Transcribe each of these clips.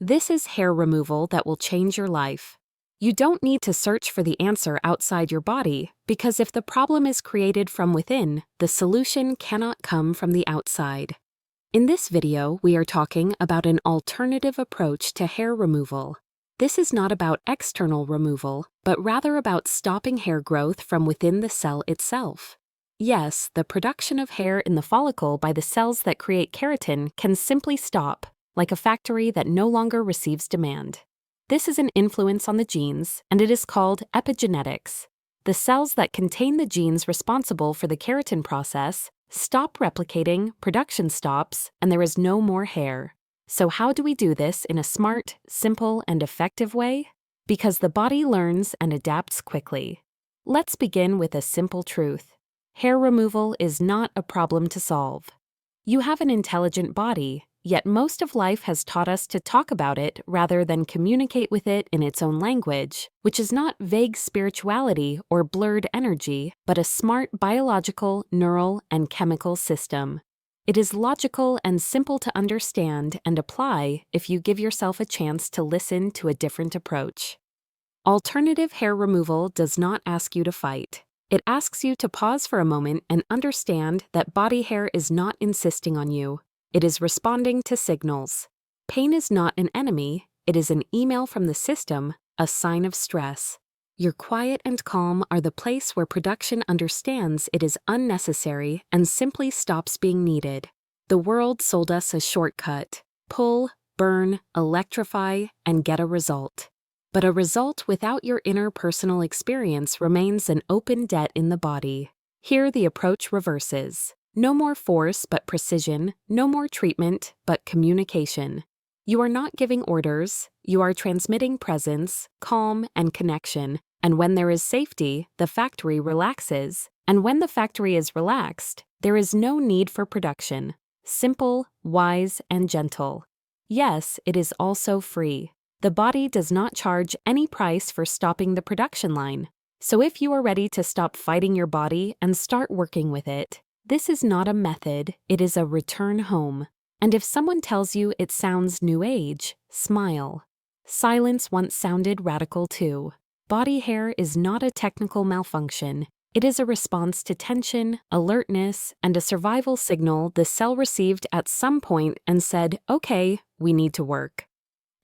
This is hair removal that will change your life. You don't need to search for the answer outside your body, because if the problem is created from within, the solution cannot come from the outside. In this video, we are talking about an alternative approach to hair removal. This is not about external removal, but rather about stopping hair growth from within the cell itself. Yes, the production of hair in the follicle by the cells that create keratin can simply stop, like a factory that no longer receives demand. This is an influence on the genes, and it is called epigenetics. The cells that contain the genes responsible for the keratin process stop replicating, production stops, and there is no more hair. So how do we do this in a smart, simple, and effective way? Because the body learns and adapts quickly. Let's begin with a simple truth. Hair removal is not a problem to solve. You have an intelligent body, yet most of life has taught us to talk about it rather than communicate with it in its own language, which is not vague spirituality or blurred energy, but a smart biological, neural, and chemical system. It is logical and simple to understand and apply if you give yourself a chance to listen to a different approach. Alternative hair removal does not ask you to fight. It asks you to pause for a moment and understand that body hair is not insisting on you. It is responding to signals. Pain is not an enemy, it is an email from the system, a sign of stress. Your quiet and calm are the place where production understands it is unnecessary and simply stops being needed. The world sold us a shortcut: pull, burn, electrify, and get a result. But a result without your inner personal experience remains an open debt in the body. Here the approach reverses. No more force but precision, no more treatment but communication. You are not giving orders, you are transmitting presence, calm, and connection, and when there is safety, the factory relaxes, and when the factory is relaxed, there is no need for production. Simple, wise, and gentle. Yes, it is also free. The body does not charge any price for stopping the production line. So if you are ready to stop fighting your body and start working with it, this is not a method, it is a return home. And if someone tells you it sounds new age, smile. Silence once sounded radical too. Body hair is not a technical malfunction. It is a response to tension, alertness, and a survival signal the cell received at some point and said, okay, we need to work.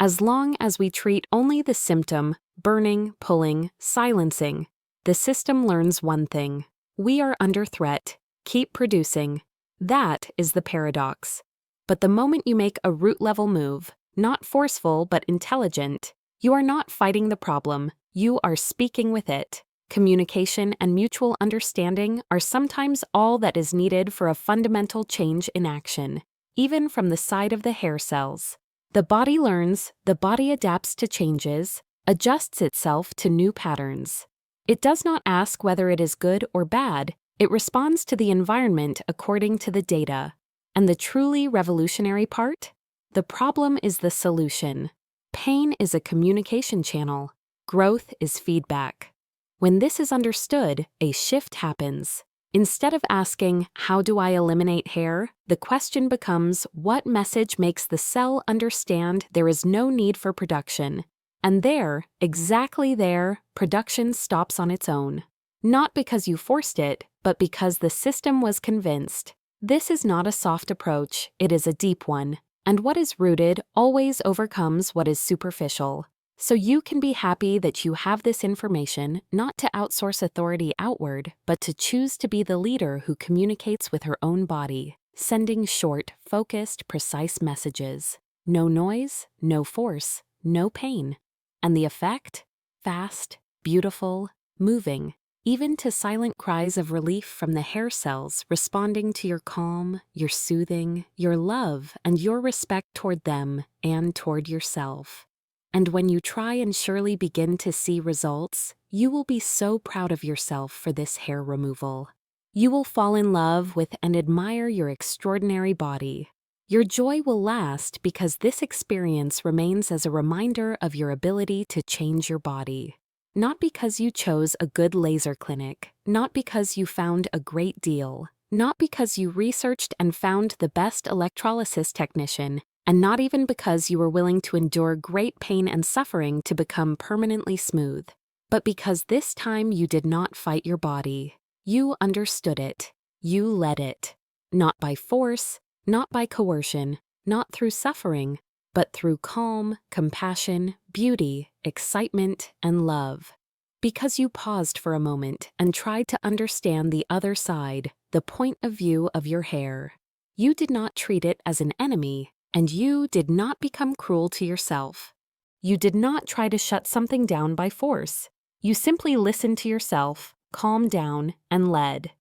As long as we treat only the symptom, burning, pulling, silencing, the system learns one thing: we are under threat. Keep producing. That is the paradox. But the moment you make a root-level move, not forceful but intelligent, you are not fighting the problem, you are speaking with it. Communication and mutual understanding are sometimes all that is needed for a fundamental change in action, even from the side of the hair cells. The body learns, the body adapts to changes, adjusts itself to new patterns. It does not ask whether it is good or bad, it responds to the environment according to the data. And the truly revolutionary part? The problem is the solution. Pain is a communication channel. Growth is feedback. When this is understood, a shift happens. Instead of asking, how do I eliminate hair? The question becomes, what message makes the cell understand there is no need for production? And there, exactly there, production stops on its own. Not because you forced it, but because the system was convinced. This is not a soft approach, it is a deep one. And what is rooted always overcomes what is superficial. So you can be happy that you have this information, not to outsource authority outward, but to choose to be the leader who communicates with her own body, sending short, focused, precise messages. No noise, no force, no pain. And the effect? Fast, beautiful, moving, even to silent cries of relief from the hair cells responding to your calm, your soothing, your love, and your respect toward them and toward yourself. And when you try and surely begin to see results, you will be so proud of yourself for this hair removal. You will fall in love with and admire your extraordinary body. Your joy will last because this experience remains as a reminder of your ability to change your body. Not because you chose a good laser clinic, not because you found a great deal, not because you researched and found the best electrolysis technician, And not even because you were willing to endure great pain and suffering to become permanently smooth, but because this time you did not fight your body. You understood it. You led it. Not by force, not by coercion, not through suffering, but through calm, compassion, beauty, excitement, and love. Because you paused for a moment and tried to understand the other side, the point of view of your hair. You did not treat it as an enemy, and you did not become cruel to yourself. You did not try to shut something down by force. You simply listened to yourself, calmed down, and led.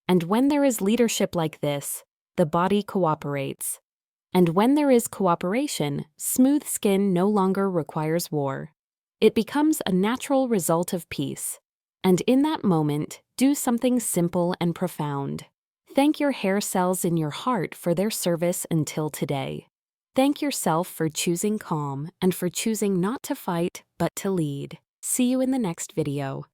And when there is leadership like this, the body cooperates. And when there is cooperation, smooth skin no longer requires war. It becomes a natural result of peace. And in that moment, do something simple and profound. Thank your hair cells in your heart for their service until today. Thank yourself for choosing calm and for choosing not to fight, but to lead. See you in the next video.